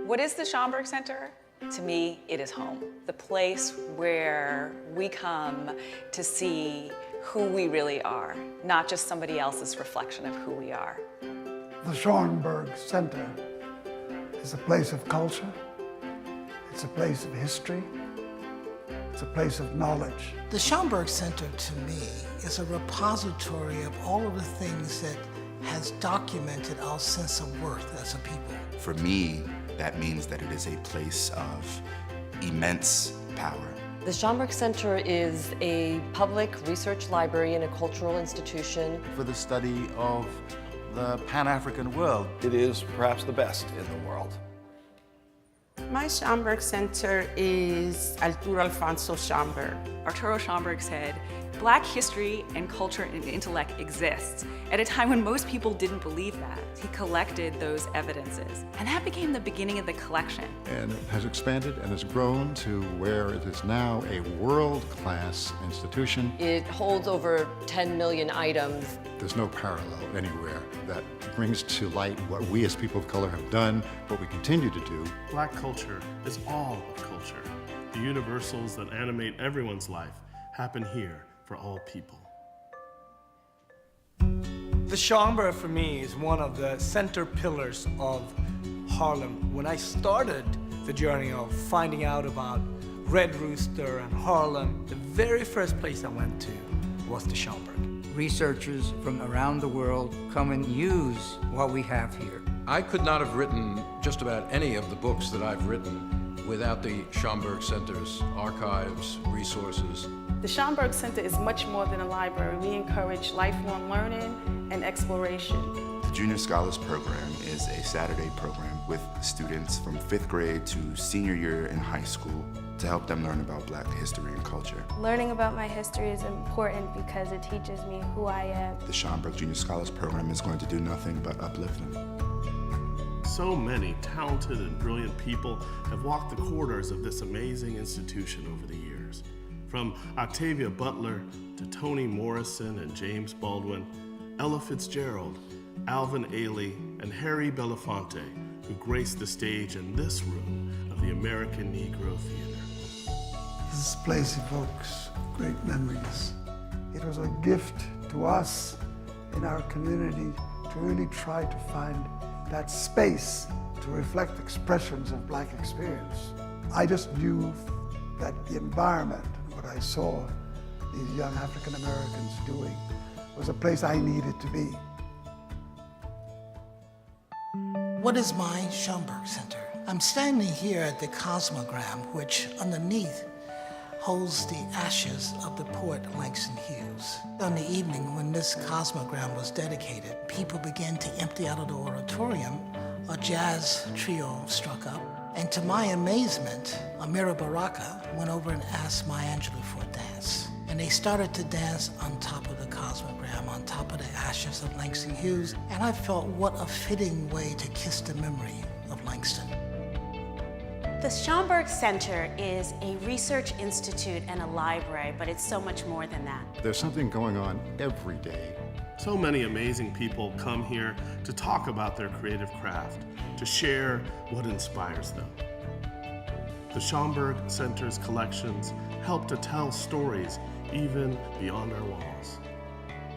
What is the Schomburg Center? To me, it is home. The place where we come to see who we really are, not just somebody else's reflection of who we are. The Schomburg Center is a place of culture. It's a place of history. It's a place of knowledge. The Schomburg Center, to me, is a repository of all of the things that has documented our sense of worth as a people. For me, that means that it is a place of immense power. The Schomburg Center is a public research library and a cultural institution for the study of the Pan-African world. It is perhaps the best in the world. My Schomburg Center is Arturo Alfonso Schomburg. Arturo Schomburg said, Black history and culture and intellect exists at a time when most people didn't believe that. He collected those evidences, and that became the beginning of the collection. And it has expanded and has grown to where it is now a world-class institution. It holds over 10 million items. There's no parallel anywhere that brings to light what we as people of color have done, what we continue to do. Black culture is all of culture. The universals that animate everyone's life happen here for all people. The Schomburg, for me, is one of the center pillars of Harlem. When I started the journey of finding out about Red Rooster and Harlem, the very first place I went to was the Schomburg. Researchers from around the world come and use what we have here. I could not have written just about any of the books that I've written without the Schomburg Center's archives, resources. The Schomburg Center is much more than a library. We encourage lifelong learning and exploration. The Junior Scholars Program is a Saturday program with students from 5th grade to senior year in high school to help them learn about Black history and culture. Learning about my history is important because it teaches me who I am. The Schomburg Junior Scholars Program is going to do nothing but uplift them. So many talented and brilliant people have walked the corridors of this amazing institution over the years. From Octavia Butler to Toni Morrison and James Baldwin, Ella Fitzgerald, Alvin Ailey, and Harry Belafonte, who graced the stage in this room of the American Negro Theater. This place evokes great memories. It was a gift to us in our community to really try to find that space to reflect expressions of Black experience. I just knew that the environment, what I saw these young African Americans doing, was a place I needed to be. What is my Schomburg Center? I'm standing here at the Cosmogram, which underneath holds the ashes of the poet Langston Hughes. On the evening when this Cosmogram was dedicated, people began to empty out of the auditorium. A jazz trio struck up, and to my amazement, Amira Baraka went over and asked Maya Angelou for a dance. And they started to dance on top of the Cosmogram, on top of the ashes of Langston Hughes, and I felt what a fitting way to kiss the memory of Langston. The Schomburg Center is a research institute and a library, but it's so much more than that. There's something going on every day. So many amazing people come here to talk about their creative craft, to share what inspires them. The Schomburg Center's collections help to tell stories even beyond our walls.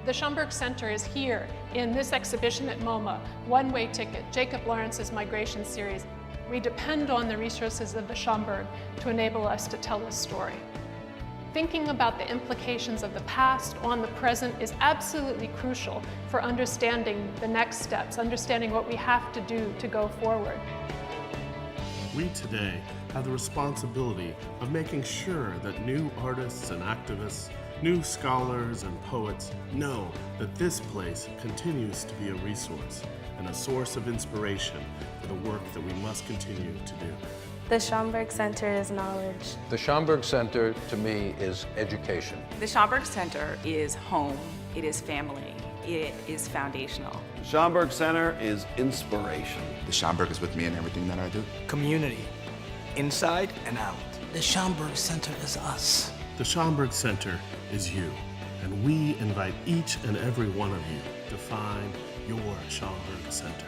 The Schomburg Center is here in this exhibition at MoMA, One-Way Ticket, Jacob Lawrence's Migration Series. We depend on the resources of the Schomburg to enable us to tell this story. Thinking about the implications of the past on the present is absolutely crucial for understanding the next steps, understanding what we have to do to go forward. We today have the responsibility of making sure that new artists and activists, new scholars and poets know that this place continues to be a resource and a source of inspiration for the work that we must continue to do. The Schomburg Center is knowledge. The Schomburg Center, to me, is education. The Schomburg Center is home, it is family, it is foundational. The Schomburg Center is inspiration. The Schomburg is with me in everything that I do. Community, inside and out. The Schomburg Center is us. The Schomburg Center is you, and we invite each and every one of you to find your Schomburg Center.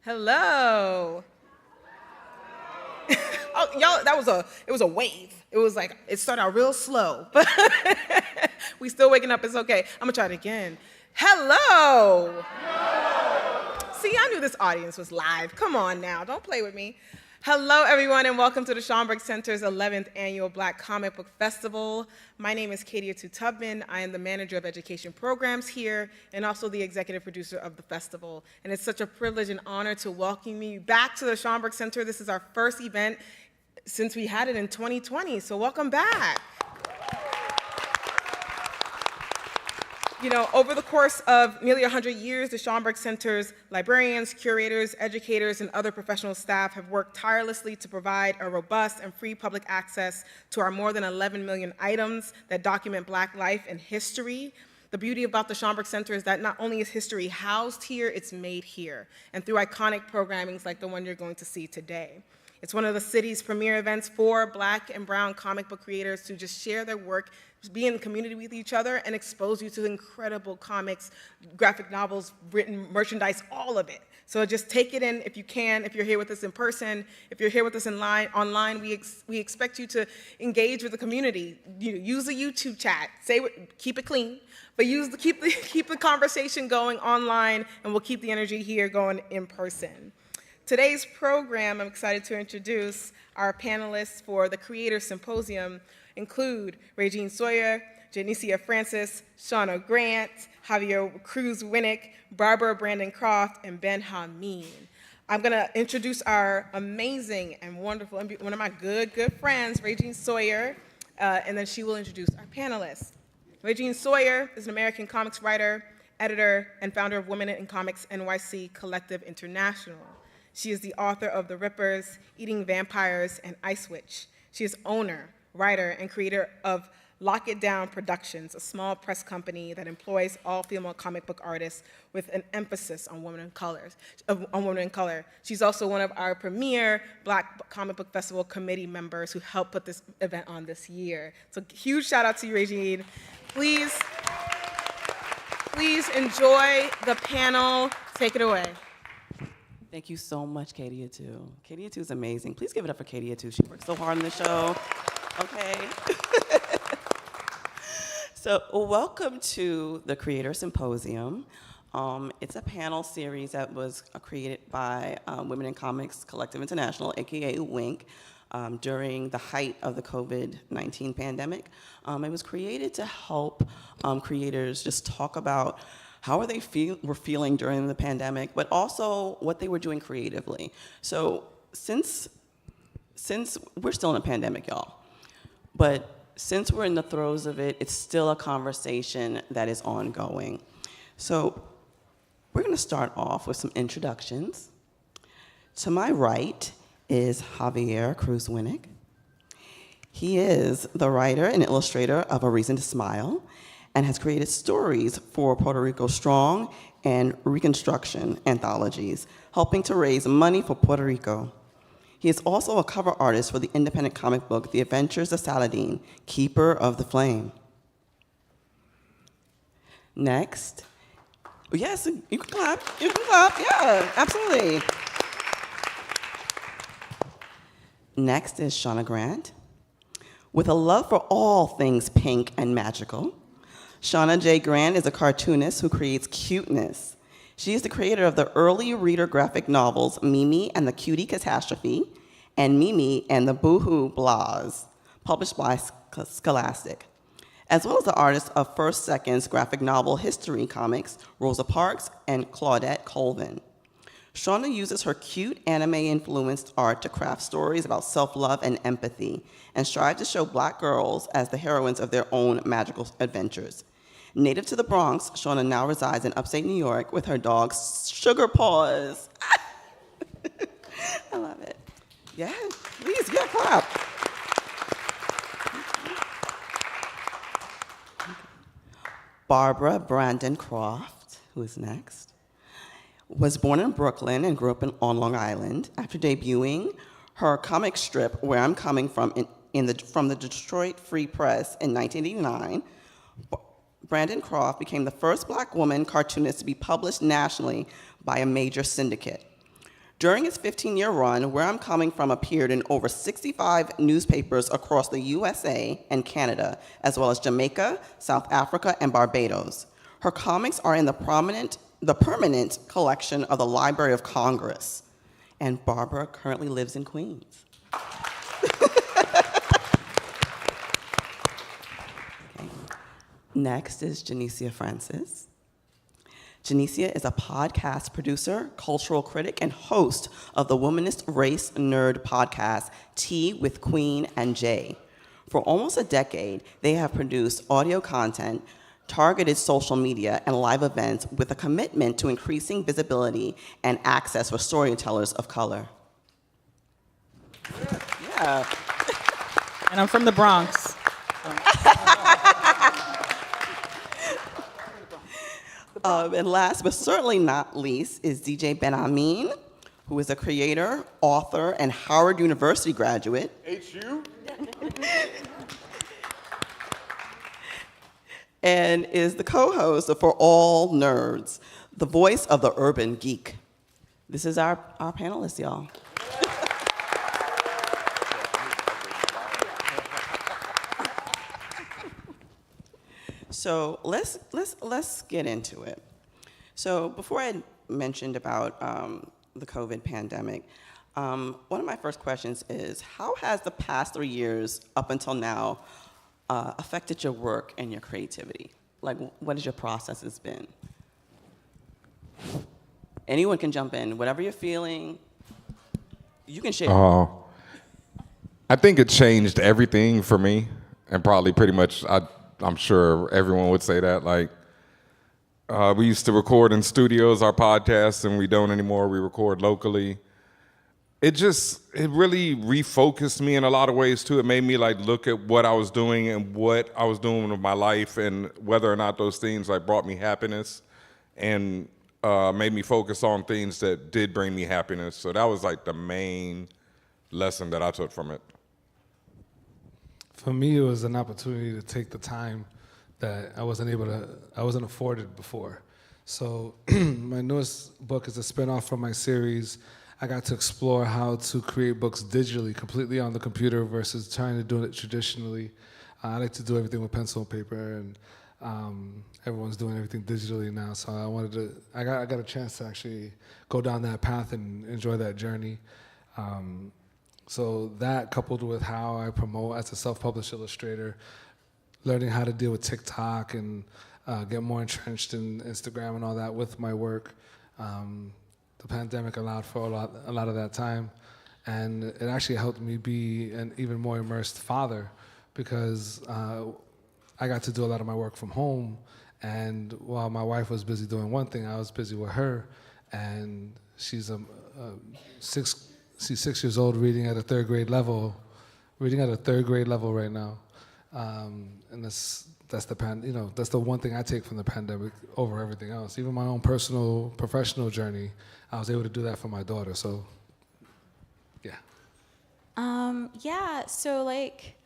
Hello. Oh, y'all, it was a wave. It was like, it started out real slow, but we still waking up, it's okay. I'm gonna try it again. Hello. See, I knew this audience was live. Come on now, don't play with me. Hello, everyone, and welcome to the Schomburg Center's 11th Annual Black Comic Book Festival. My name is Katia Tubman. I am the Manager of Education Programs here and also the Executive Producer of the festival. And it's such a privilege and honor to welcome you back to the Schomburg Center. This is our first event since we had it in 2020, so welcome back. You know, over the course of nearly 100 years, the Schomburg Center's librarians, curators, educators, and other professional staff have worked tirelessly to provide a robust and free public access to our more than 11 million items that document Black life and history. The beauty about the Schomburg Center is that not only is history housed here, it's made here, and through iconic programmings like the one you're going to see today. It's one of the city's premier events for Black and brown comic book creators to just share their work, be in community with each other, and expose you to incredible comics, graphic novels, written merchandise, all of it. So just take it in if you can, if you're here with us in person, if you're here with us online, we expect you to engage with the community. Use the YouTube chat, keep it clean, but keep the conversation going online, and we'll keep the energy here going in person. Today's program, I'm excited to introduce our panelists for the Creator Symposium include Regine Sawyer, Janicia Francis, Shauna Grant, Javier Cruz Winnik, Barbara Brandon-Croft, and Meen. I'm gonna introduce our amazing and wonderful, one of my good friends, Regine Sawyer, and then she will introduce our panelists. Regine Sawyer is an American comics writer, editor, and founder of Women in Comics NYC Collective International. She is the author of The Rippers, Eating Vampires, and Ice Witch. She is owner, writer, and creator of Lock It Down Productions, a small press company that employs all female comic book artists with an emphasis on women in color. She's also one of our premier Black Comic Book Festival committee members who helped put this event on this year. So huge shout out to you, Regine. Please enjoy the panel. Take it away. Thank you so much, Katia too. Katia too is amazing. Please give it up for Katia too. She worked so hard on the show. Okay. So welcome to the Creator Symposium. It's a panel series that was created by Women in Comics Collective International, aka Winnik, during the height of the COVID-19 pandemic. It was created to help creators just talk about how were feeling during the pandemic, but also what they were doing creatively. So since we're still in a pandemic, y'all, but since we're in the throes of it, it's still a conversation that is ongoing. So we're gonna start off with some introductions. To my right is Javier Cruz Winnik. He is the writer and illustrator of A Reason to Smile, and has created stories for Puerto Rico Strong and Reconstruction anthologies, helping to raise money for Puerto Rico. He is also a cover artist for the independent comic book, The Adventures of Saladin, Keeper of the Flame. Next, yes, you can clap, yeah, absolutely. Next is Shauna Grant. With a love for all things pink and magical, Shauna J. Grant is a cartoonist who creates cuteness. She is the creator of the early reader graphic novels Mimi and the Cutie Catastrophe and Mimi and the Boohoo Blahs, published by Scholastic, as well as the artist of First Seconds graphic novel history comics Rosa Parks and Claudette Colvin. Shauna uses her cute anime-influenced art to craft stories about self-love and empathy and strive to show Black girls as the heroines of their own magical adventures. Native to the Bronx, Shauna now resides in upstate New York with her dog, Sugar Paws. I love it. Yeah, please, yeah, clap. Barbara Brandon-Croft, who is next, was born in Brooklyn and grew up on Long Island. After debuting her comic strip, Where I'm Coming From, from the Detroit Free Press in 1989, Brandon-Croft became the first Black woman cartoonist to be published nationally by a major syndicate. During its 15-year run, Where I'm Coming From appeared in over 65 newspapers across the USA and Canada, as well as Jamaica, South Africa, and Barbados. Her comics are in the permanent collection of the Library of Congress. And Barbara currently lives in Queens. Okay. Next is Janicia Francis. Janicia is a podcast producer, cultural critic, and host of the womanist race nerd podcast, Tea with Queen and Jay. For almost a decade, they have produced audio content, targeted social media, and live events with a commitment to increasing visibility and access for storytellers of color. Yeah. And I'm from the Bronx. And last but certainly not least is DJ Ben-Amin, who is a creator, author, and Howard University graduate. HU? And is the co-host of For All Nerds, the voice of the urban geek. This is our panelists, y'all. So let's get into it. So before I mentioned about the COVID pandemic, one of my first questions is, how has the past 3 years up until now affected your work and your creativity? Like, what has your process has been? Anyone can jump in. Whatever you're feeling, you can share. I think it changed everything for me, and probably pretty much, I'm sure everyone would say that. Like, we used to record in studios, our podcasts, and we don't anymore. We record locally. It really refocused me in a lot of ways too. It made me like look at what I was doing and what I was doing with my life, and whether or not those things like brought me happiness, and made me focus on things that did bring me happiness. So that was like the main lesson that I took from it. For me, it was an opportunity to take the time that I wasn't afforded before. So my newest book is a spinoff from my series. I got to explore how to create books digitally, completely on the computer versus trying to do it traditionally. I like to do everything with pencil and paper, and everyone's doing everything digitally now. So I got a chance to actually go down that path and enjoy that journey. So that, coupled with how I promote as a self-published illustrator, learning how to deal with TikTok and get more entrenched in Instagram and all that with my work. The pandemic allowed for a lot of that time, and it actually helped me be an even more immersed father, because I got to do a lot of my work from home, and while my wife was busy doing one thing, I was busy with her, and she's 6 years old, reading at a third grade level right now, and that's the one thing I take from the pandemic over everything else. Even my own personal, professional journey, I was able to do that for my daughter. So, yeah. So like,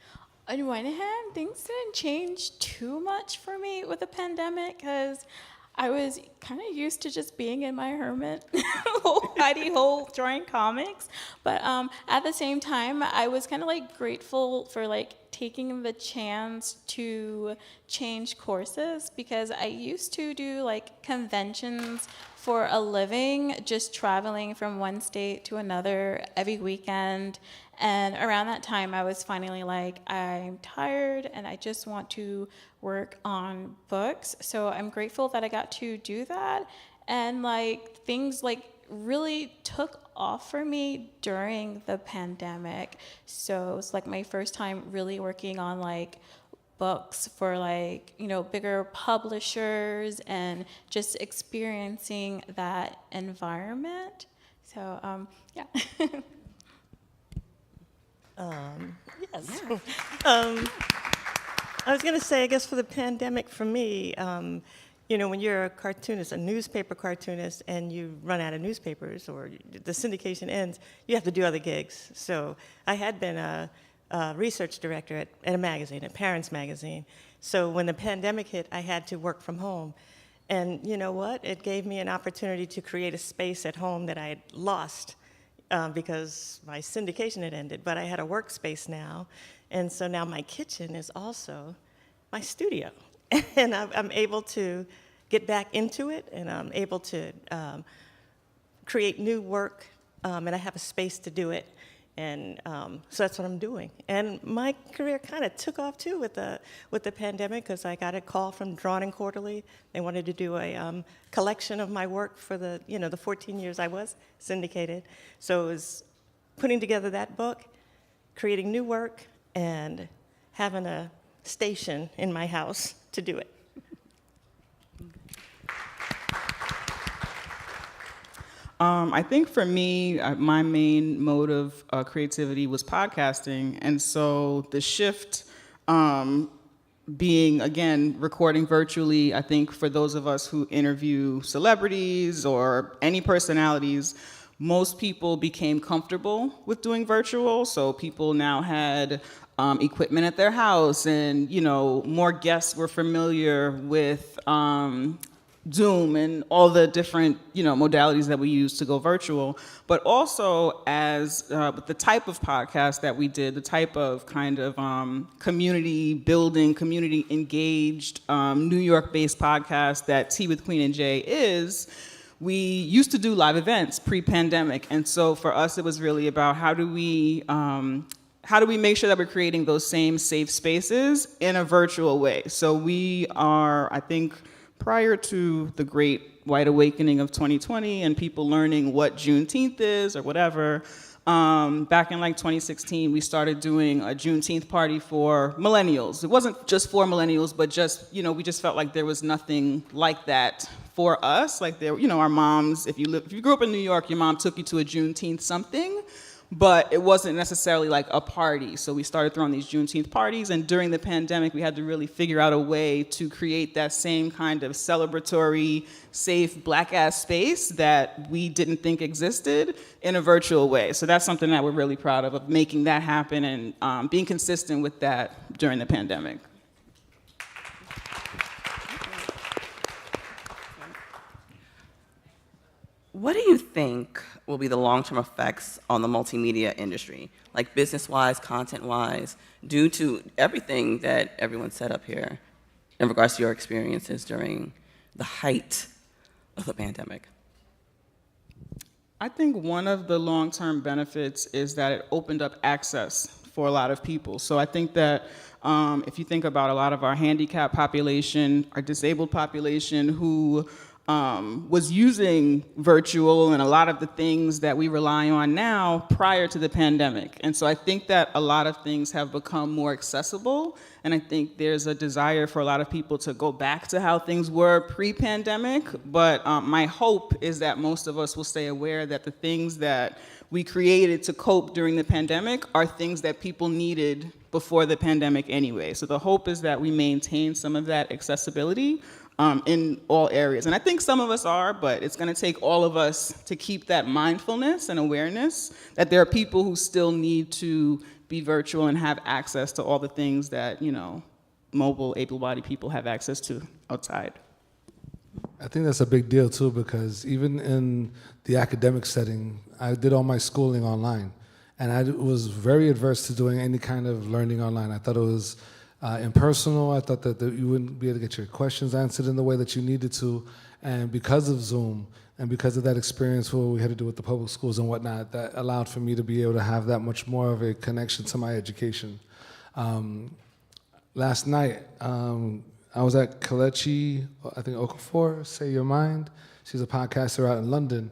on one hand, things didn't change too much for me with the pandemic, because I was kind of used to just being in my hermit, hidey hole, drawing comics. But at the same time, I was kind of like grateful for like taking the chance to change courses, because I used to do like conventions for a living, just traveling from one state to another every weekend. And around that time, I was finally like, I'm tired and I just want to work on books. So I'm grateful that I got to do that. And like things like really took off for me during the pandemic. So it's like my first time really working on like books for like, bigger publishers, and just experiencing that environment. So, yeah. Yes. I was going to say, I guess for the pandemic for me, when you're a cartoonist, a newspaper cartoonist, and you run out of newspapers or the syndication ends, you have to do other gigs. So I had been a research director at a magazine, at Parents Magazine. So when the pandemic hit, I had to work from home. And you know what? It gave me an opportunity to create a space at home that I had lost because my syndication had ended, but I had a workspace now. And so now my kitchen is also my studio. And I'm able to get back into it, and I'm able to create new work, and I have a space to do it. And so that's what I'm doing. And my career kind of took off too with the pandemic, because I got a call from Drawn and Quarterly. They wanted to do a collection of my work for the 14 years I was syndicated. So it was putting together that book, creating new work, and having a station in my house to do it. I think for me, my main mode of creativity was podcasting. And so the shift being, again, recording virtually, I think for those of us who interview celebrities or any personalities, most people became comfortable with doing virtual. So people now had equipment at their house, and more guests were familiar with Zoom and all the different modalities that we use to go virtual. But also, as with the type of podcast that we did, the type of kind of community building, community engaged, New York-based podcast that Tea with Queen and Jay is, we used to do live events pre-pandemic. And so for us, it was really about how do we make sure that we're creating those same safe spaces in a virtual way? So we are, I think, prior to the great white awakening of 2020 and people learning what Juneteenth is or whatever, back in 2016, we started doing a Juneteenth party for millennials. It wasn't just for millennials, but just, we just felt like there was nothing like that for us. Like our moms, if you grew up in New York, your mom took you to a Juneteenth something, but it wasn't necessarily like a party. So we started throwing these Juneteenth parties, and during the pandemic, we had to really figure out a way to create that same kind of celebratory, safe, black-ass space that we didn't think existed in a virtual way. So that's something that we're really proud of making that happen and being consistent with that during the pandemic. What do you think will be the long-term effects on the multimedia industry, like business-wise, content-wise, due to everything that everyone said up here in regards to your experiences during the height of the pandemic? I think one of the long-term benefits is that it opened up access for a lot of people. So I think that if you think about a lot of our handicapped population, our disabled population who was using virtual and a lot of the things that we rely on now prior to the pandemic. And so I think that a lot of things have become more accessible, and I think there's a desire for a lot of people to go back to how things were pre-pandemic. But my hope is that most of us will stay aware that the things that we created to cope during the pandemic are things that people needed before the pandemic anyway. So the hope is that we maintain some of that accessibility in all areas. And I think some of us are, but it's going to take all of us to keep that mindfulness and awareness that there are people who still need to be virtual and have access to all the things that, mobile, able-bodied people have access to outside. I think that's a big deal too, because even in the academic setting, I did all my schooling online, and I was very adverse to doing any kind of learning online. I thought it was impersonal. I thought that you wouldn't be able to get your questions answered in the way that you needed to. And because of Zoom and because of that experience, what we had to do with the public schools and whatnot, that allowed for me to be able to have that much more of a connection to my education. Last night, I was at Kelechi, I think Okafor, Say Your Mind. She's a podcaster out in London.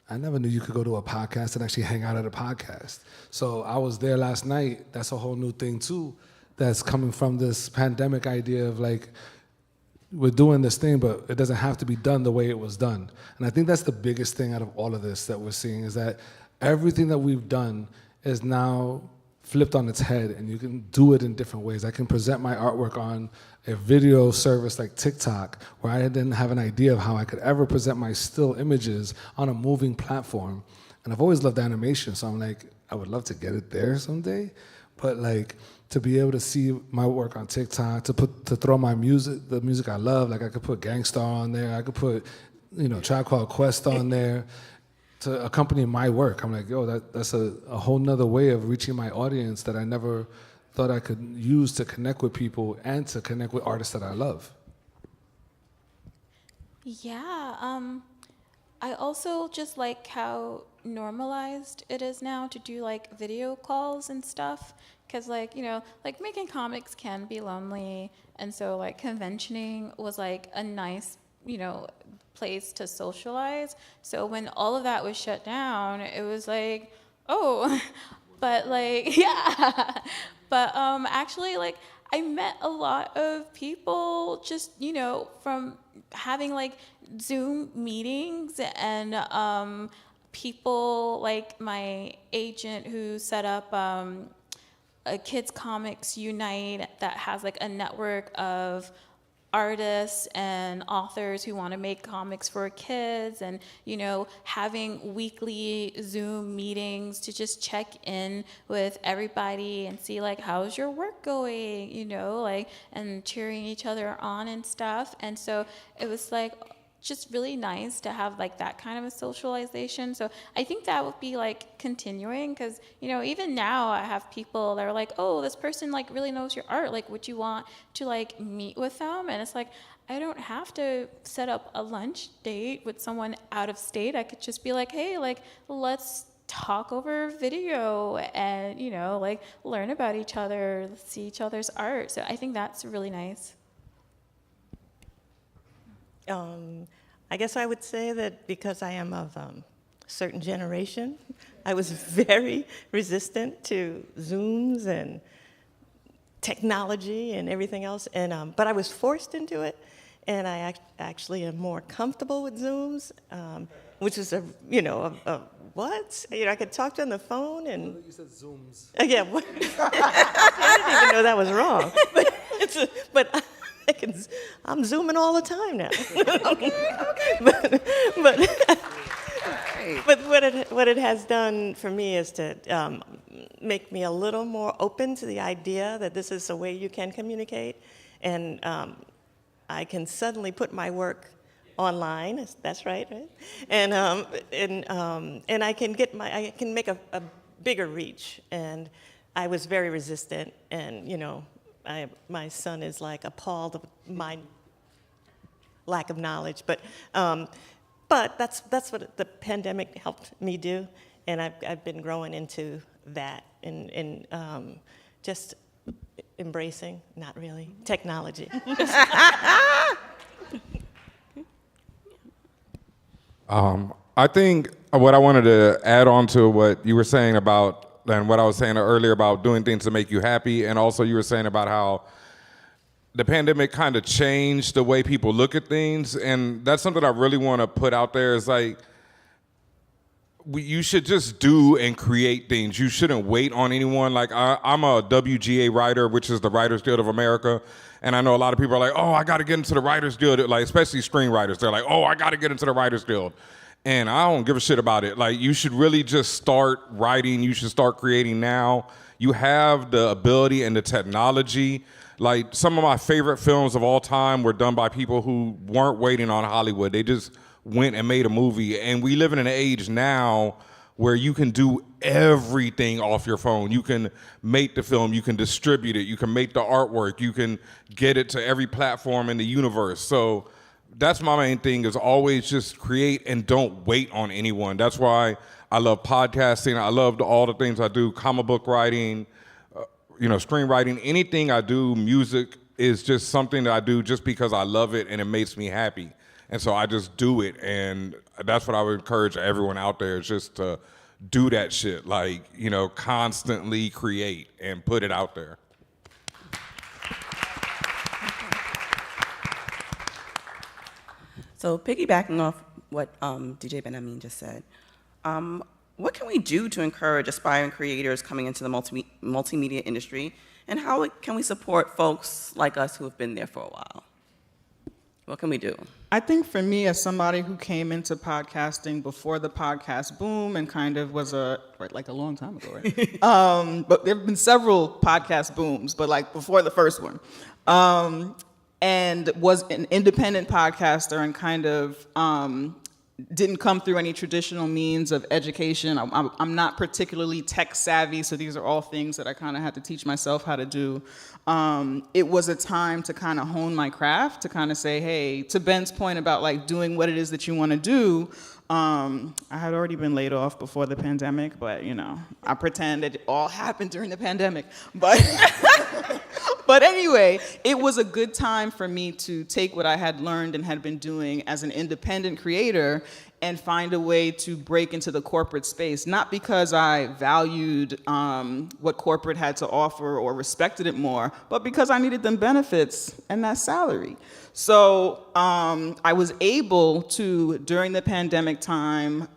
I never knew you could go to a podcast and actually hang out at a podcast. So I was there last night. That's a whole new thing too, that's coming from this pandemic idea of we're doing this thing, but it doesn't have to be done the way it was done. And I think that's the biggest thing out of all of this that we're seeing, is that everything that we've done is now flipped on its head, and you can do it in different ways. I can present my artwork on a video service like TikTok, where I didn't have an idea of how I could ever present my still images on a moving platform. And I've always loved animation, so I'm I would love to get it there someday. But to be able to see my work on TikTok, to throw my music, the music I love, I could put Gangstar on there, I could put, Tribe Called Quest on there, to accompany my work. I'm like, yo, that's a whole nother way of reaching my audience that I never thought I could use to connect with people and to connect with artists that I love. Yeah, I also just like how normalized it is now to do like video calls and stuff, because like, you know, like making comics can be lonely, and so like conventioning was like a nice, you know, place to socialize. So when all of that was shut down, it was like, oh, but like, yeah, but actually like I met a lot of people just, you know, from having like Zoom meetings, and people like my agent who set up a Kids Comics Unite that has like a network of artists and authors who want to make comics for kids, and, you know, having weekly Zoom meetings to just check in with everybody and see like, how's your work going, you know, like, and cheering each other on and stuff. And so it was like just really nice to have like that kind of a socialization. So I think that would be like continuing, because, you know, even now I have people that are like, oh, this person like really knows your art, like would you want to like meet with them? And it's like, I don't have to set up a lunch date with someone out of state. I could just be like, hey, like let's talk over video and, you know, like learn about each other, see each other's art. So I think that's really nice. I guess I would say that because I am of a certain generation, I was very resistant to Zooms and technology and everything else, and but I was forced into it, and I actually am more comfortable with Zooms, which is a what? You know, I could talk to on the phone and. You said Zooms. Yeah, what? I didn't even know that was wrong, but. I'm Zooming all the time now. But what it has done for me is to make me a little more open to the idea that this is a way you can communicate, and I can suddenly put my work online. That's right? And I can make a bigger reach. And I was very resistant, and you know. My son is like appalled of my lack of knowledge, but that's what the pandemic helped me do, and I've been growing into that and just embracing, not really, technology. I think what I wanted to add on to what you were saying about. And what I was saying earlier about doing things to make you happy, and also you were saying about how the pandemic kind of changed the way people look at things, and that's something I really want to put out there is like, you should just do and create things. You shouldn't wait on anyone. Like I'm a WGA writer, which is the Writers Guild of America, and I know a lot of people are like, oh, I got to get into the Writers Guild, like especially screenwriters. They're like, oh, I got to get into the Writers Guild. And I don't give a shit about it. Like, you should really just start writing. You should start creating now. You have the ability and the technology. Like, some of my favorite films of all time were done by people who weren't waiting on Hollywood. They just went and made a movie. And we live in an age now where you can do everything off your phone. You can make the film, you can distribute it, you can make the artwork, you can get it to every platform in the universe. So that's my main thing, is always just create and don't wait on anyone. That's why I love podcasting. I love all the things I do, comic book writing, screenwriting, anything I do. Music is just something that I do just because I love it and it makes me happy. And so I just do it. And that's what I would encourage everyone out there, is just to do that shit. Like, constantly create and put it out there. So piggybacking off what DJ Ben-Amin just said, what can we do to encourage aspiring creators coming into the multimedia industry, and how can we support folks like us who have been there for a while? What can we do? I think for me, as somebody who came into podcasting before the podcast boom and kind of was like a long time ago, right? But there have been several podcast booms, but like before the first one. And was an independent podcaster and kind of didn't come through any traditional means of education. I'm not particularly tech savvy, so these are all things that I kind of had to teach myself how to do. It was a time to kind of hone my craft, to kind of say, hey, to Ben's point about like doing what it is that you want to do. I had already been laid off before the pandemic, but you know, I pretend it all happened during the pandemic. But but anyway, it was a good time for me to take what I had learned and had been doing as an independent creator and find a way to break into the corporate space, not because I valued what corporate had to offer or respected it more, but because I needed them benefits and that salary. So I was able to, during the pandemic time,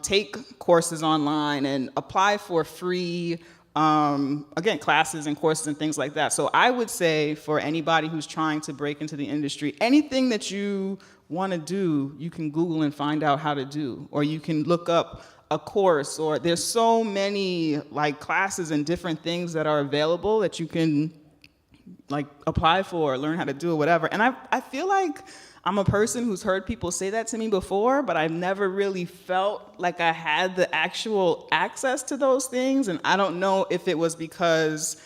take courses online and apply for free, again, classes and courses and things like that. So I would say for anybody who's trying to break into the industry, anything that you want to do, you can Google and find out how to do, or you can look up a course, or there's so many like classes and different things that are available that you can like apply for, learn how to do, or whatever. And I feel like I'm a person who's heard people say that to me before, but I've never really felt like I had the actual access to those things. And I don't know if it was because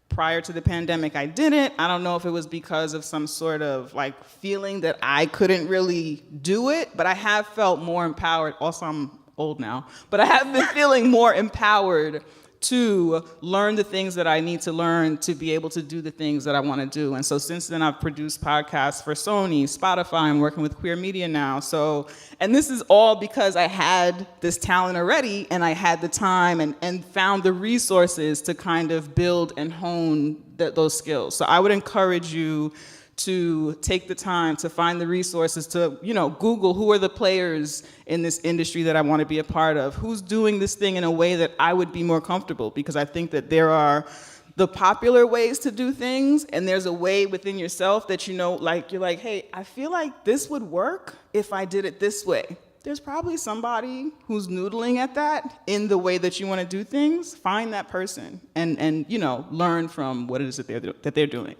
prior to the pandemic I didn't. I don't know if it was because of some sort of like feeling that I couldn't really do it, but I have felt more empowered. Also, I'm old now, but I have been feeling more empowered to learn the things that I need to learn to be able to do the things that I want to do. And so since then, I've produced podcasts for Sony, Spotify. I'm working with Queer Media now. So, and this is all because I had this talent already, and I had the time and found the resources to kind of build and hone those skills. So I would encourage you to take the time to find the resources to, you know, Google who are the players in this industry that I want to be a part of, who's doing this thing in a way that I would be more comfortable, because I think that there are the popular ways to do things, and there's a way within yourself that, you know, like you're like, hey, I feel like this would work if I did it this way. There's probably somebody who's noodling at that in the way that you want to do things. Find that person and you know, learn from what it is that they're doing.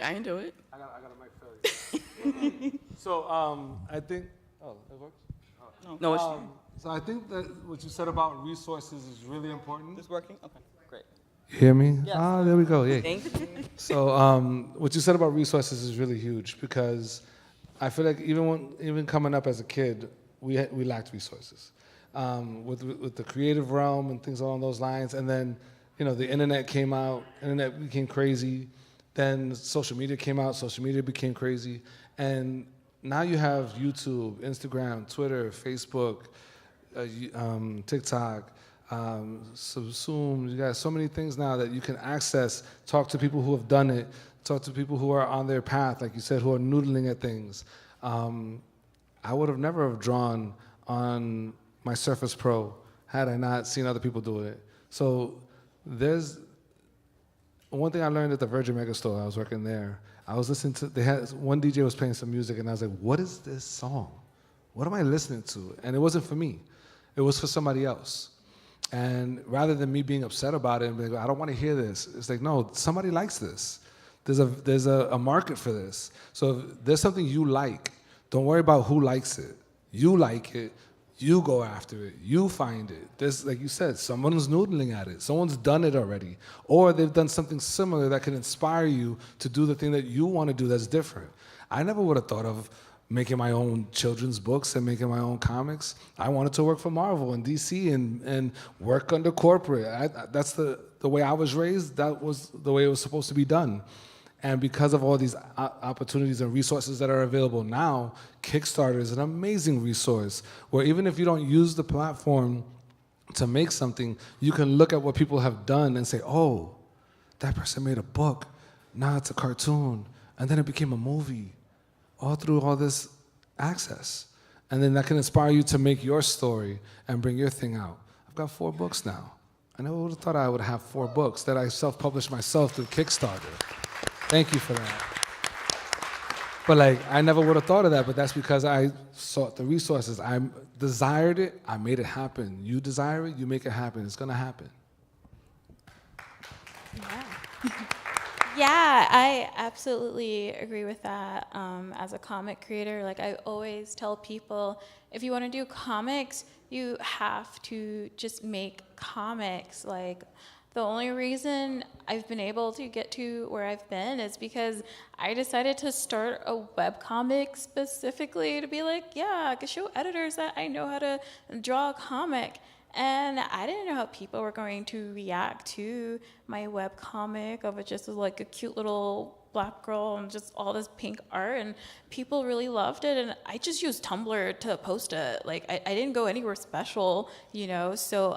I can do it. I got a mic failure. So I think, oh, it works? Oh. No, it's so I think that what you said about resources is really important. It's working? Okay, great. You hear me? Yes. Ah, there we go, yay. Thank you. So what you said about resources is really huge, because I feel like even coming up as a kid, we lacked resources. With the creative realm and things along those lines, and then, you know, the internet came out, internet became crazy. Then social media came out, social media became crazy. And now you have YouTube, Instagram, Twitter, Facebook, TikTok, Zoom. You got so many things now that you can access, talk to people who have done it, talk to people who are on their path, like you said, who are noodling at things. I would have never have drawn on my Surface Pro had I not seen other people do it. So there's one thing I learned at the Virgin Megastore. I was working there. I was listening to, one DJ was playing some music, and I was like, what is this song? What am I listening to? And it wasn't for me. It was for somebody else. And rather than me being upset about it and being like, I don't want to hear this, it's like, no, somebody likes this. There's a market for this. So if there's something you like, don't worry about who likes it. You like it. You go after it. You find it. There's, like you said, someone's noodling at it. Someone's done it already. Or they've done something similar that can inspire you to do the thing that you want to do that's different. I never would have thought of making my own children's books and making my own comics. I wanted to work for Marvel and DC and work under corporate. That's the way I was raised. That was the way it was supposed to be done. And because of all these opportunities and resources that are available now, Kickstarter is an amazing resource where even if you don't use the platform to make something, you can look at what people have done and say, oh, that person made a book, now it's a cartoon, and then it became a movie, all through all this access. And then that can inspire you to make your story and bring your thing out. I've got 4 books now. I never would have thought I would have 4 books that I self-published myself through Kickstarter. Thank you for that. But like, I never would have thought of that, but that's because I sought the resources. I desired it, I made it happen. You desire it, you make it happen. It's gonna happen. Yeah. Yeah, I absolutely agree with that. As a comic creator, like I always tell people, if you want to do comics, you have to just make comics. Like the only reason I've been able to get to where I've been is because I decided to start a webcomic specifically to be like, yeah, I could show editors that I know how to draw a comic. And I didn't know how people were going to react to my webcomic of it just as like a cute little black girl and just all this pink art, and people really loved it. And I just used Tumblr to post it. Like I didn't go anywhere special, you know? So,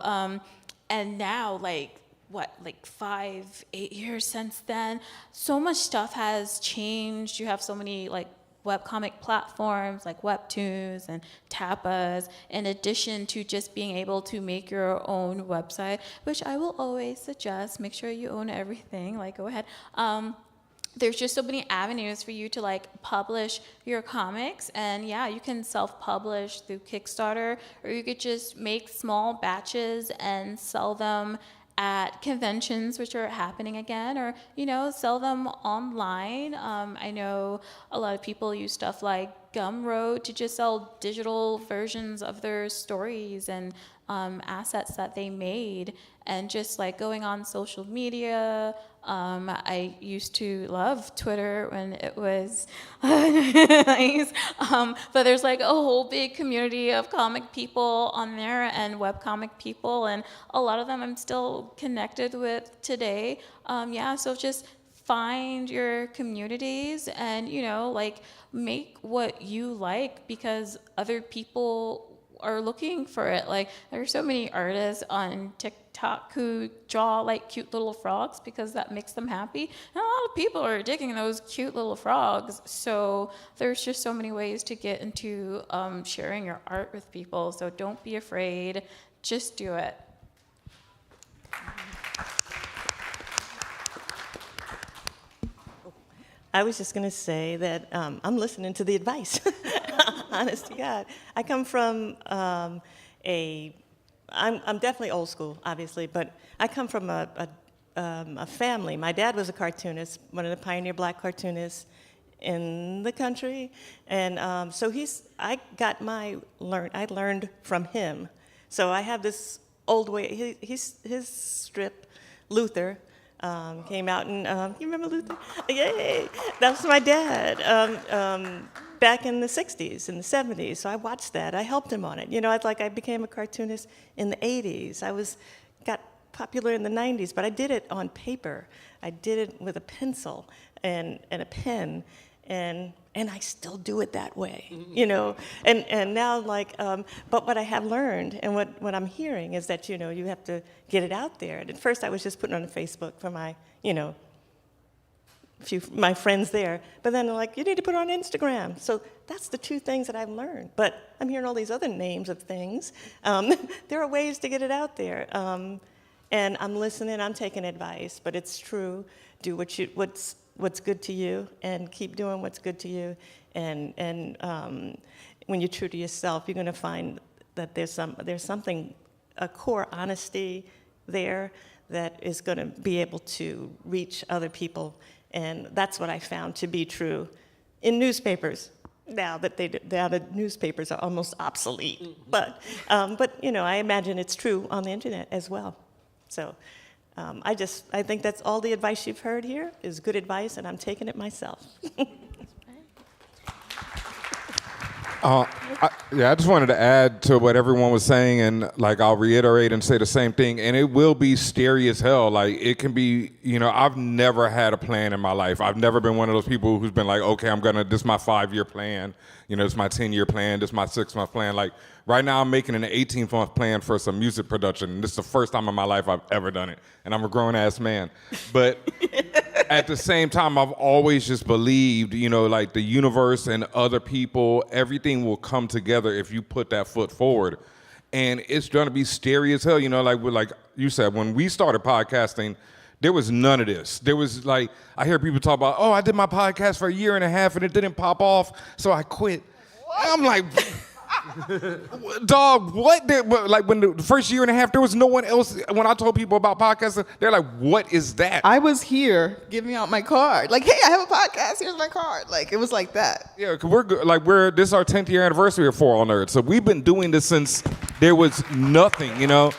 and now like, like 5-8 years since then, so much stuff has changed. You have so many like webcomic platforms like Webtoons and Tapas, in addition to just being able to make your own website, which I will always suggest. Make sure you own everything, like go ahead. There's just so many avenues for you to like publish your comics, and yeah, you can self-publish through Kickstarter, or you could just make small batches and sell them at conventions, which are happening again, or, you know, sell them online. I know a lot of people use stuff like Gumroad to just sell digital versions of their stories and assets that they made, and just like going on social media. I used to love Twitter when it was nice, but there's like a whole big community of comic people on there and webcomic people, and a lot of them I'm still connected with today. Yeah, so just find your communities and, you know, like make what you like, because other people are looking for it. Like there are so many artists on TikTok who draw like cute little frogs because that makes them happy. And a lot of people are digging those cute little frogs. So there's just so many ways to get into sharing your art with people. So don't be afraid, just do it. I was just going to say that I'm listening to the advice. Honest to God. I come from I'm definitely old school, obviously, but I come from a family. My dad was a cartoonist, one of the pioneer black cartoonists in the country, and so I learned from him. So I have this old way. His strip, Luther, came out, and you remember Luther? Yay! That was my dad. Back in the 60s and the 70s, so I watched that. I helped him on it. You know, I became a cartoonist in the 80s. Got popular in the 90s, but I did it on paper. I did it with a pencil and a pen, and I still do it that way, you know. And now, like, but what I have learned and what I'm hearing is that, you know, you have to get it out there. And at first I was just putting it on Facebook for my, you know, my friends there, but then they're like, you need to put it on Instagram. So that's the two things that I've learned. But I'm hearing all these other names of things. There are ways to get it out there, and I'm listening. I'm taking advice, but it's true. Do what's good to you, and keep doing what's good to you. And when you're true to yourself, you're going to find that there's something, a core honesty there that is going to be able to reach other people. And that's what I found to be true in newspapers. Now that the newspapers are almost obsolete, but you know, I imagine it's true on the internet as well. So I think that's all the advice you've heard here is good advice, and I'm taking it myself. I just wanted to add to what everyone was saying, and like I'll reiterate and say the same thing, and it will be scary as hell. Like it can be, you know, I've never had a plan in my life. I've never been one of those people who's been like, okay, this is my 5-year plan, you know, this is my 10-year plan, this is my 6-month plan. Like right now I'm making an 18-month plan for some music production, and this is the first time in my life I've ever done it, and I'm a grown-ass man. But at the same time, I've always just believed, you know, like the universe and other people, everything will come together if you put that foot forward. And it's going to be scary as hell, you know, like you said, when we started podcasting, there was none of this. There was like, I hear people talk about, oh, I did my podcast for 1.5 years and it didn't pop off, so I quit. And I'm like, Dog, what? Like when the first year and a half, there was no one else. When I told people about podcasting, they're like, what is that? I was here giving out my card. Like, hey, I have a podcast. Here's my card. Like, it was like that. Yeah, cause this is our 10th year anniversary of For All Nerds. So we've been doing this since there was nothing, you know?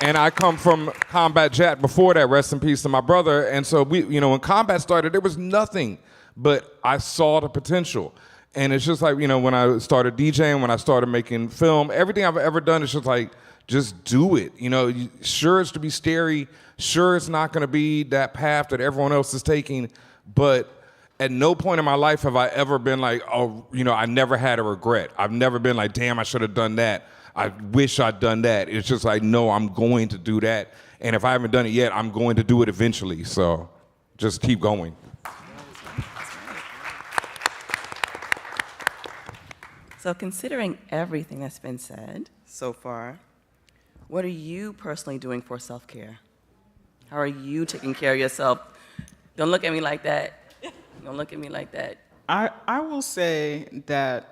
And I come from Combat Jet before that, rest in peace to my brother. And so when Combat started, there was nothing, but I saw the potential. And it's just like, when I started DJing, when I started making film, everything I've ever done is just like, just do it. Sure it's to be scary. Sure it's not going to be that path that everyone else is taking. But at no point in my life have I ever been like, I never had a regret. I've never been like, damn, I should have done that. I wish I'd done that. It's just like, no, I'm going to do that. And if I haven't done it yet, I'm going to do it eventually. So just keep going. So considering everything that's been said so far, what are you personally doing for self-care? How are you taking care of yourself? Don't look at me like that. Don't look at me like that. I will say that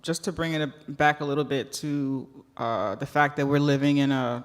just to bring it back a little bit to the fact that we're living in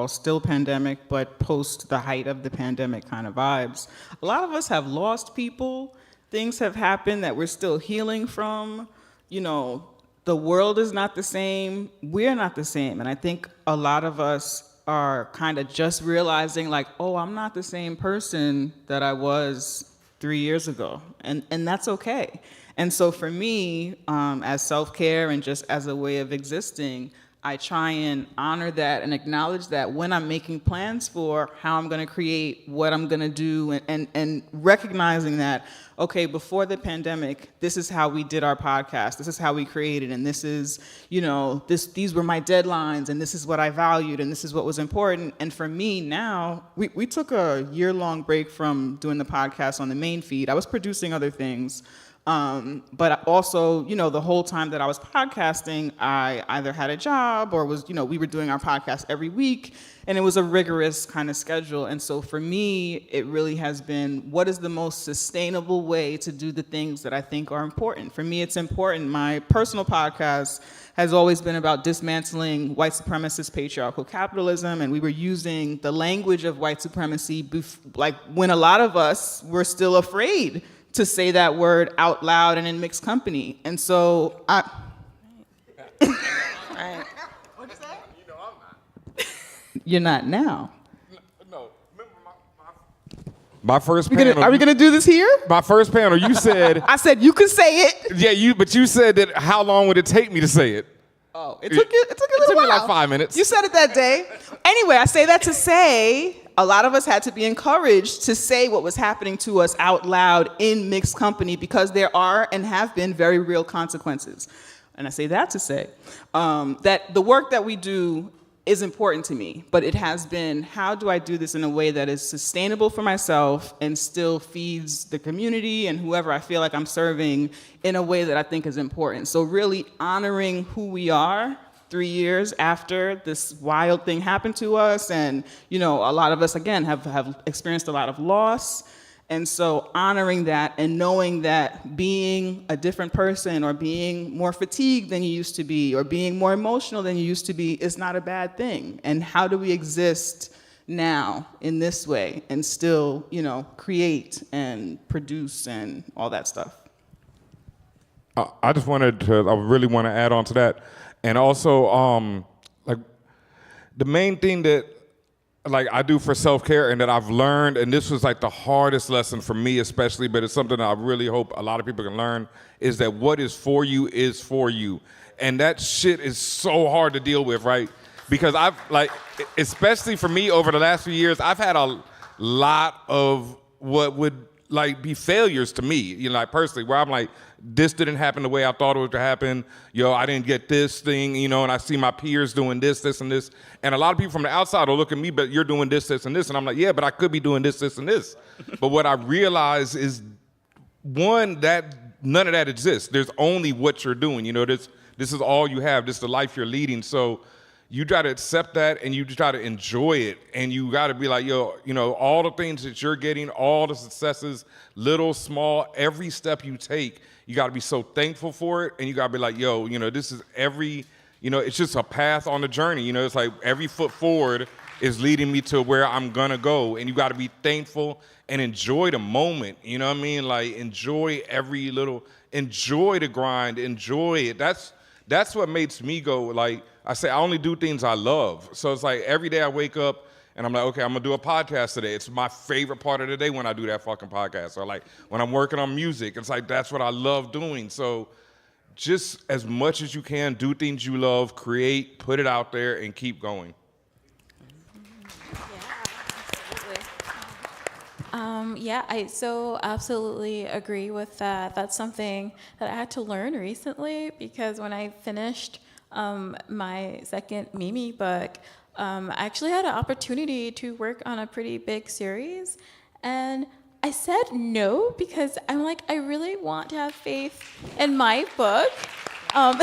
still pandemic, but post the height of the pandemic kind of vibes. A lot of us have lost people. Things have happened that we're still healing from. The world is not the same. We're not the same. And I think a lot of us are kind of just realizing like, oh, I'm not the same person that I was 3 years ago, and that's okay. And so for me, as self-care and just as a way of existing, I try and honor that and acknowledge that when I'm making plans for how I'm going to create, what I'm going to do, and recognizing that, okay, before the pandemic, this is how we did our podcast, this is how we created, and this is, these were my deadlines, and this is what I valued, and this is what was important. And for me now, we took a year-long break from doing the podcast on the main feed. I was producing other things. But also, the whole time that I was podcasting, I either had a job or we were doing our podcast every week, and it was a rigorous kind of schedule. And so for me, it really has been, what is the most sustainable way to do the things that I think are important? For me, it's important. My personal podcast has always been about dismantling white supremacist patriarchal capitalism, and we were using the language of white supremacy like when a lot of us were still afraid to say that word out loud and in mixed company. And so Right. What'd you say? I'm not. You're not now. No. My first panel. Are we gonna do this here? My first panel, you said. I said you can say it. Yeah, but you said that how long would it take me to say it? Oh, it took a little while. Me like 5 minutes. You said it that day. Anyway, I say that to say a lot of us had to be encouraged to say what was happening to us out loud in mixed company because there are and have been very real consequences. And I say that to say that the work that we do is important to me, but it has been, how do I do this in a way that is sustainable for myself and still feeds the community and whoever I feel like I'm serving in a way that I think is important. So really honoring who we are 3 years after this wild thing happened to us. And, a lot of us, again, have experienced a lot of loss. And so honoring that and knowing that being a different person or being more fatigued than you used to be or being more emotional than you used to be is not a bad thing. And how do we exist now in this way and still, create and produce and all that stuff? I really want to add on to that. And also, the main thing that I do for self-care and that I've learned, and this was the hardest lesson for me especially, but it's something that I really hope a lot of people can learn, is that what is for you is for you. And that shit is so hard to deal with, right? Because I've, especially for me over the last few years, I've had a lot of what would be failures to me, personally, where I'm this didn't happen the way I thought it was to happen. I didn't get this thing, and I see my peers doing this, and this. And a lot of people from the outside will look at me, but you're doing this, and this. And I'm like, yeah, but I could be doing this, and this. But what I realize is, one, that none of that exists. There's only what you're doing. This is all you have. This is the life you're leading. So, you try to accept that and you try to enjoy it, and you got to be like, yo, you know, all the things that you're getting, all the successes, little, small, every step you take, you got to be so thankful for it, and you got to be like, yo, you know, this is it's just a path on the journey. You know, it's like every foot forward is leading me to where I'm gonna go, and you got to be thankful and enjoy the moment. You know what I mean? Like, enjoy enjoy the grind, enjoy it. That's what makes me go, like, I say I only do things I love. So it's like every day I wake up and I'm like, okay, I'm gonna do a podcast today. It's my favorite part of the day when I do that fucking podcast. Or like when I'm working on music, it's like that's what I love doing. So just as much as you can, do things you love, create, put it out there, and keep going. I so absolutely agree with that. That's something that I had to learn recently, because when I finished my second Mimi book, I actually had an opportunity to work on a pretty big series, and I said no because I'm like, I really want to have faith in my book. And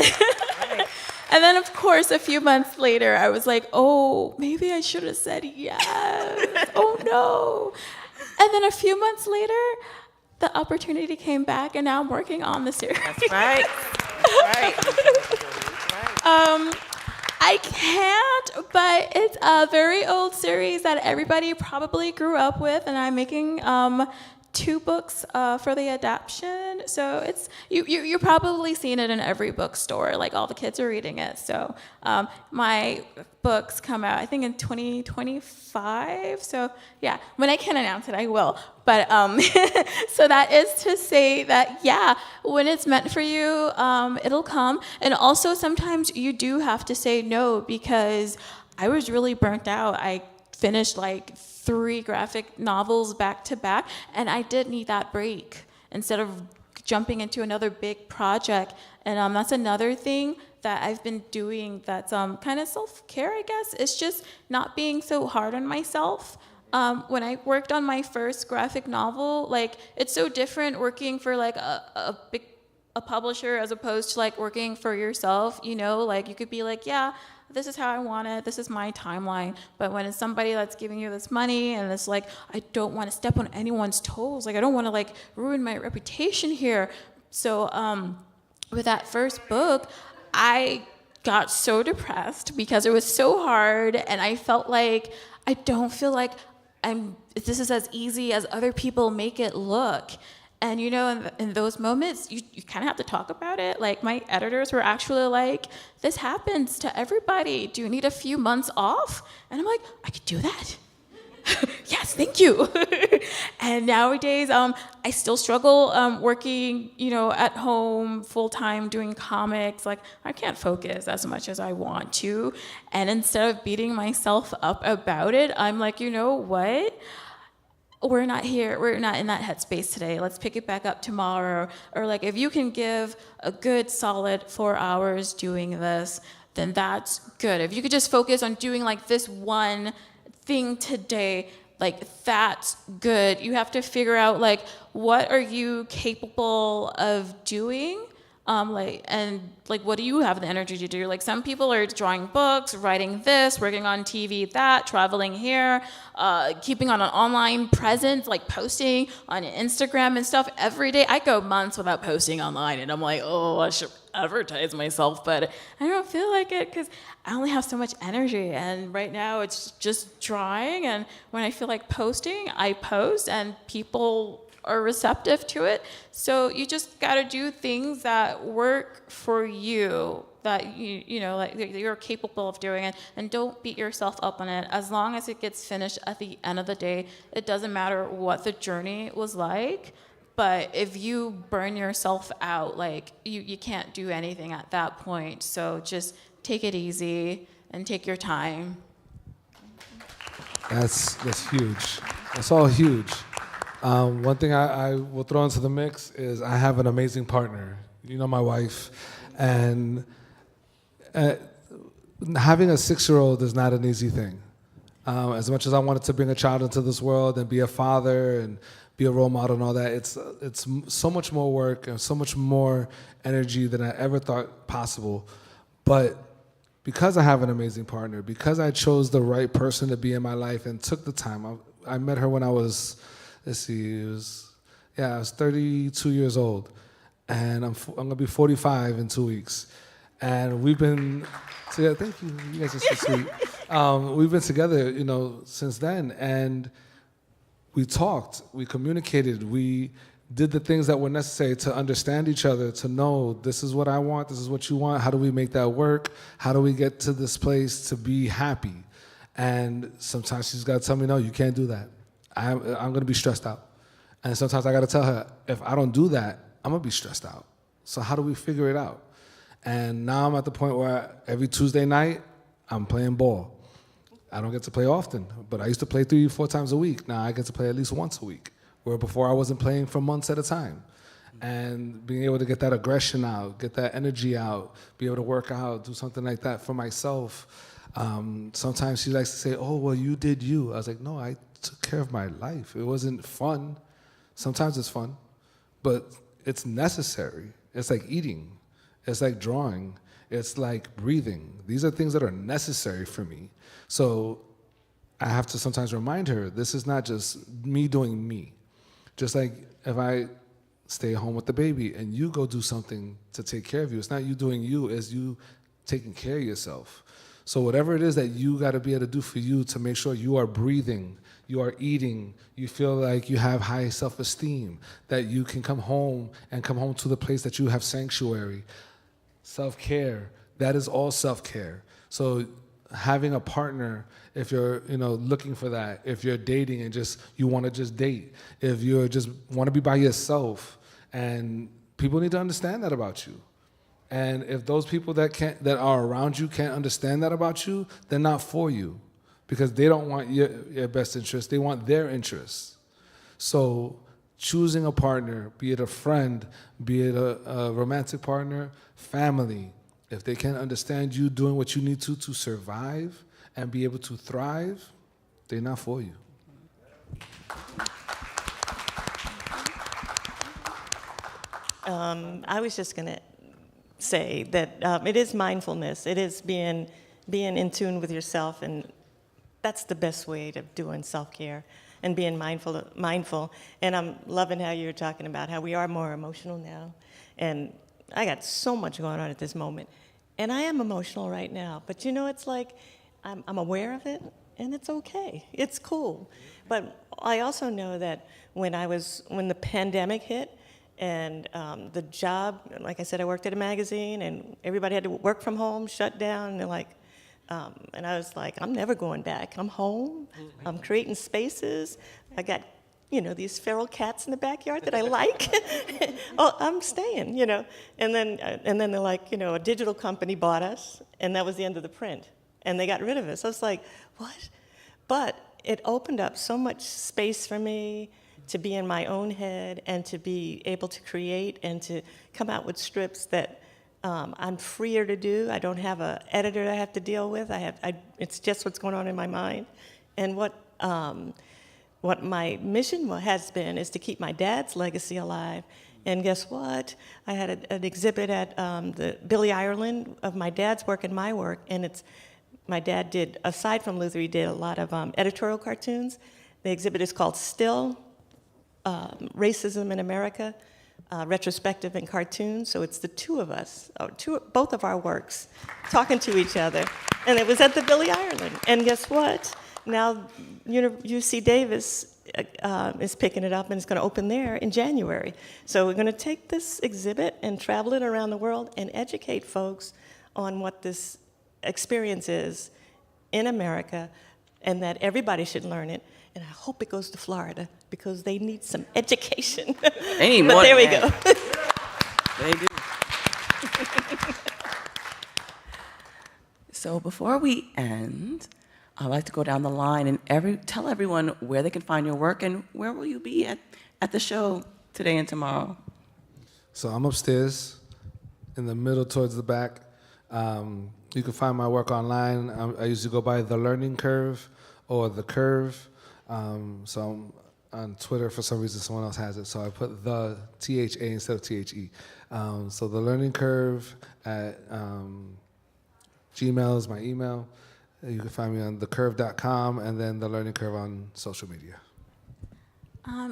then, of course, a few months later, I was like, oh, maybe I should have said yes. Oh, no. And then a few months later, the opportunity came back, and now I'm working on the series. That's right. I can't, but it's a very old series that everybody probably grew up with, and I'm making 2 books for the adaptation. So it's you're probably seeing it in every bookstore. Like, all the kids are reading it. So my books come out, I think, in 2025. So yeah, when I can announce it, I will. But so that is to say that, yeah, when it's meant for you, it'll come. And also sometimes you do have to say no, because I was really burnt out. I finished like 3 graphic novels back to back, and I did need that break instead of jumping into another big project. And that's another thing that I've been doing that's kind of self-care, I guess. It's just not being so hard on myself. When I worked on my first graphic novel, like, it's so different working for like a publisher as opposed to like working for yourself, you know? Like, you could be like, yeah, this is how I want it, this is my timeline. But when it's somebody that's giving you this money, and it's like, I don't want to step on anyone's toes, like, I don't want to like ruin my reputation here. So with that first book, I got so depressed because it was so hard, and I felt like I don't feel like this is as easy as other people make it look. And, you know, in those moments, you kind of have to talk about it. Like, my editors were actually like, this happens to everybody. Do you need a few months off? And I'm like, I could do that. Yes, thank you. And nowadays, I still struggle working, you know, at home full-time doing comics. Like, I can't focus as much as I want to. And instead of beating myself up about it, I'm like, you know what? We're not here, we're not in that headspace today. Let's pick it back up tomorrow. Or like, if you can give a good solid 4 hours doing this, then that's good. If you could just focus on doing like this one thing today, like, that's good. You have to figure out like, what are you capable of doing? What do you have the energy to do? Like, some people are drawing books, writing this, working on TV, that, traveling here, keeping on an online presence, like posting on Instagram and stuff every day. I go months without posting online, and I'm like, oh, I should advertise myself, but I don't feel like it because I only have so much energy. And right now it's just drawing, and when I feel like posting, I post, and people are receptive to it. So you just got to do things that work for you, that you know, like, you're capable of doing it, and don't beat yourself up on it. As long as it gets finished at the end of the day, it doesn't matter what the journey was like. But if you burn yourself out, like, you can't do anything at that point. So just take it easy and take your time. That's huge. That's all huge. One thing I will throw into the mix is I have an amazing partner. You know, my wife. And having a 6-year-old is not an easy thing. As much as I wanted to bring a child into this world and be a father and be a role model and all that, it's so much more work and so much more energy than I ever thought possible. But because I have an amazing partner, because I chose the right person to be in my life and took the time. I met her when I was, I was 32 years old, and I'm gonna be 45 in 2 weeks. And we've been together, thank you, you guys are so sweet. We've been together, since then, and we talked, we communicated, we did the things that were necessary to understand each other, to know this is what I want, this is what you want, how do we make that work? How do we get to this place to be happy? And sometimes she's gotta tell me, no, you can't do that. I'm gonna be stressed out. And sometimes I gotta tell her, if I don't do that, I'm gonna be stressed out. So how do we figure it out? And now I'm at the point where every Tuesday night, I'm playing ball. I don't get to play often, but I used to play 3-4 times a week. Now I get to play at least once a week, where before I wasn't playing for months at a time. And being able to get that aggression out, get that energy out, be able to work out, do something like that for myself. Sometimes she likes to say, oh, well, you did you. I was like, no, I took care of my life. It wasn't fun. Sometimes it's fun, but it's necessary. It's like eating. It's like drawing. It's like breathing. These are things that are necessary for me. So I have to sometimes remind her, this is not just me doing me. Just like if I stay home with the baby and you go do something to take care of you, it's not you doing you, it's you taking care of yourself. So whatever it is that you got to be able to do for you to make sure you are breathing, you are eating, you feel like you have high self-esteem, that you can come home and come home to the place that you have sanctuary. Self-care, that is all self-care. So having a partner, if you're looking for that, if you're dating and you want to just date, if you just want to be by yourself, and people need to understand that about you. And if those people that are around you can't understand that about you, they're not for you, because they don't want your best interest, they want their interests. So choosing a partner, be it a friend, be it a romantic partner, family, if they can't understand you doing what you need to survive and be able to thrive, they're not for you. I was just going to say that it is mindfulness. It is being in tune with yourself, and that's the best way of doing self-care and being mindful. And I'm loving how you're talking about how we are more emotional now. And I got so much going on at this moment. And I am emotional right now. But it's like I'm aware of it, and it's okay. It's cool. But I also know that when the pandemic hit, and the job, like I said, I worked at a magazine, and everybody had to work from home, shut down, and they're like, and I was like, I'm never going back. I'm home. I'm creating spaces. I got, these feral cats in the backyard that I like. Oh, I'm staying, And then they're like, a digital company bought us, and that was the end of the print, and they got rid of us. I was like, what? But it opened up so much space for me to be in my own head and to be able to create and to come out with strips that I'm freer to do. I don't have an editor I have to deal with. It's just what's going on in my mind. And what my mission has been is to keep my dad's legacy alive. And guess what? I had an exhibit at the Billy Ireland of my dad's work and my work. And my dad did, aside from Luther, he did a lot of editorial cartoons. The exhibit is called Still, Racism in America, retrospective and cartoons. So it's the two of us, both of our works, talking to each other. And it was at the Billy Ireland. And guess what? Now UC Davis is picking it up, and it's going to open there in January. So we're going to take this exhibit and travel it around the world and educate folks on what this experience is in America, and that everybody should learn it. And I hope it goes to Florida, because they need some education. They need but more there we than go. They do. So before we end, I'd like to go down the line and tell everyone where they can find your work, and where will you be at the show today and tomorrow. So I'm upstairs in the middle towards the back. You can find my work online. I usually go by The Learning Curve or The Curve. So on Twitter, for some reason, someone else has it. So I put the THA instead of THE. So The Learning Curve at Gmail is my email. You can find me on thecurve.com and then The Learning Curve on social media.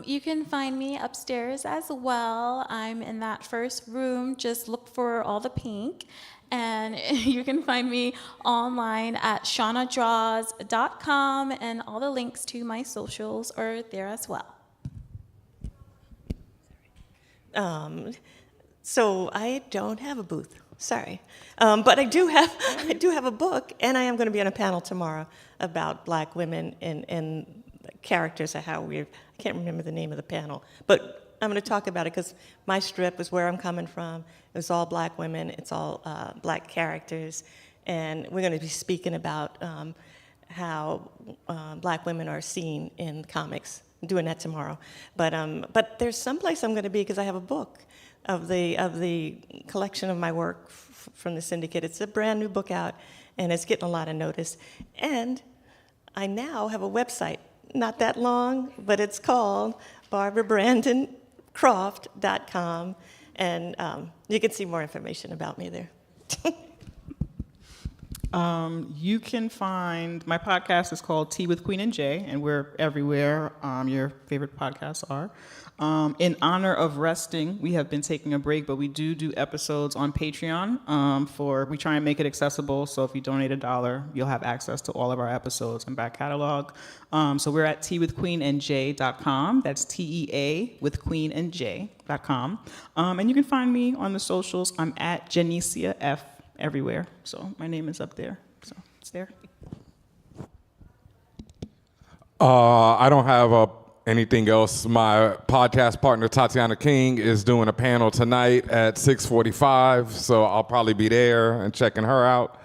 You can find me upstairs as well. I'm in that first room. Just look for all the pink. And you can find me online at shaunadraws.com, and all the links to my socials are there as well. So I don't have a booth, sorry. But I do have a book, and I am going to be on a panel tomorrow about Black women and characters of how I can't remember the name of the panel, but I'm going to talk about it because my strip is where I'm coming from. It's all Black women, it's all Black characters, and we're going to be speaking about how Black women are seen in comics. I'm doing that tomorrow. But there's someplace I'm going to be because I have a book of the collection of my work from the Syndicate. It's a brand new book out, and it's getting a lot of notice. And I now have a website, not that long, but it's called Brandon-Croft.com, and you can see more information about me there. You can find, my podcast is called Tea with Queen and Jay, and we're everywhere your favorite podcasts are. In honor of resting, we have been taking a break, but we do episodes on Patreon. We try and make it accessible, so if you donate $1, you'll have access to all of our episodes and back catalog. So we're at teawithqueenandj.com. That's TEA with queenandj.com. And you can find me on the socials. I'm at Janicia F everywhere. So my name is up there. So it's there. I don't have anything else. My podcast partner, Tatiana King, is doing a panel tonight at 6:45, so I'll probably be there and checking her out.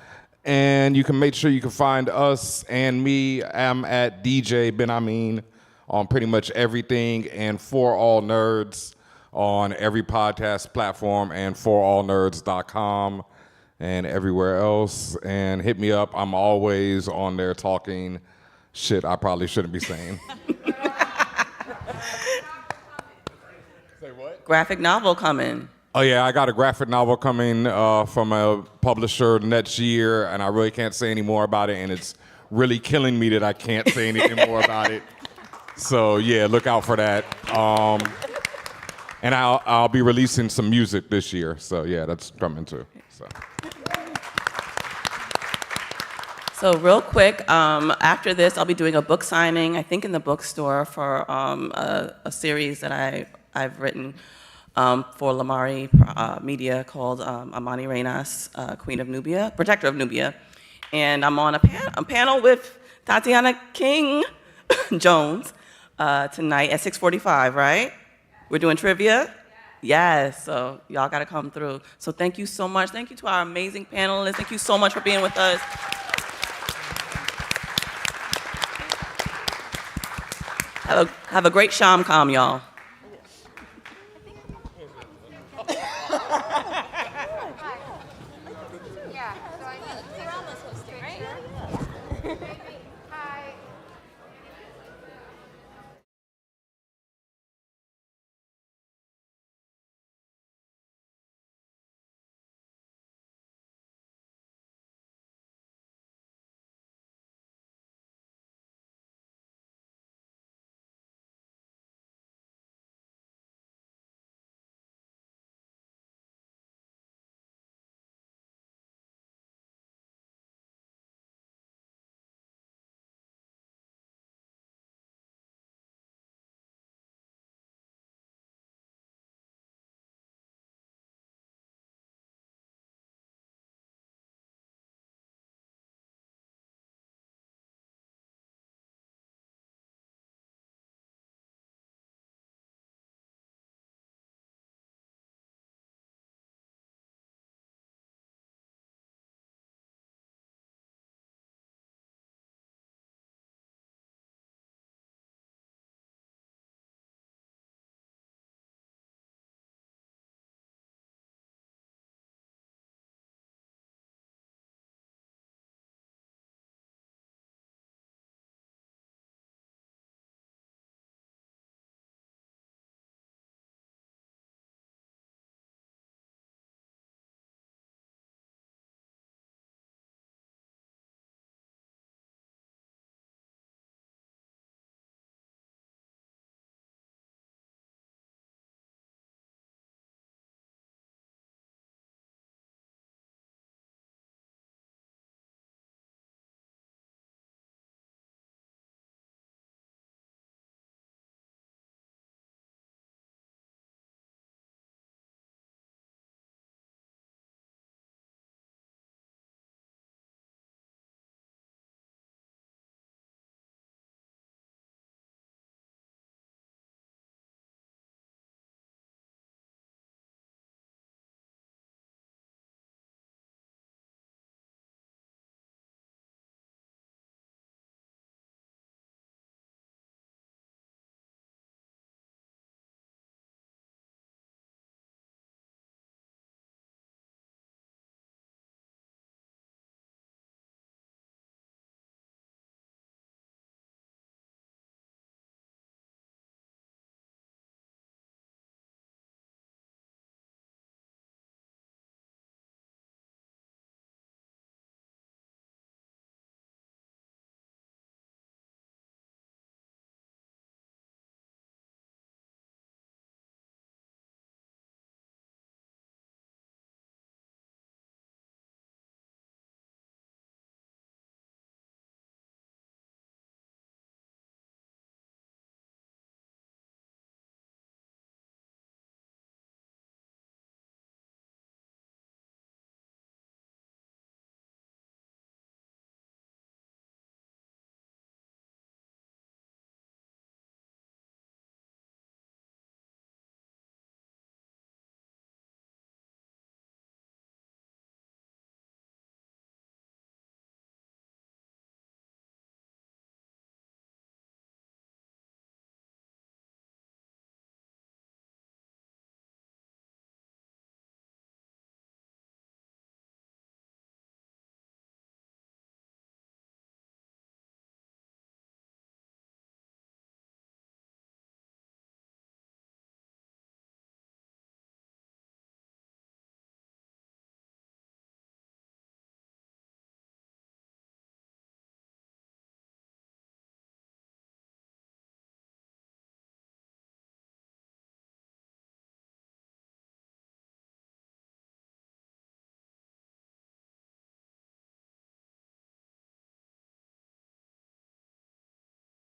And you can make sure you can find us and me. I'm at DJ Ben Amin on pretty much everything, and For All Nerds on every podcast platform, and forallnerds.com and everywhere else. And hit me up. I'm always on there talking shit I probably shouldn't be saying. Graphic novel coming. Oh yeah, I got a graphic novel coming from a publisher next year, and I really can't say any more about it, and it's really killing me that I can't say anything more about it. So yeah, look out for that. And I'll be releasing some music this year, so yeah, that's coming too. So real quick, after this, I'll be doing a book signing, I think in the bookstore, for a series that I've written for Lamari Media called Amani Reynas, Queen of Nubia, Protector of Nubia. And I'm on a panel with Tatiana King Jones tonight at 6:45, right? We're doing trivia? Yes, so y'all gotta come through. So thank you so much. Thank you to our amazing panelists. Thank you so much for being with us. Have a great Sham-Com, y'all.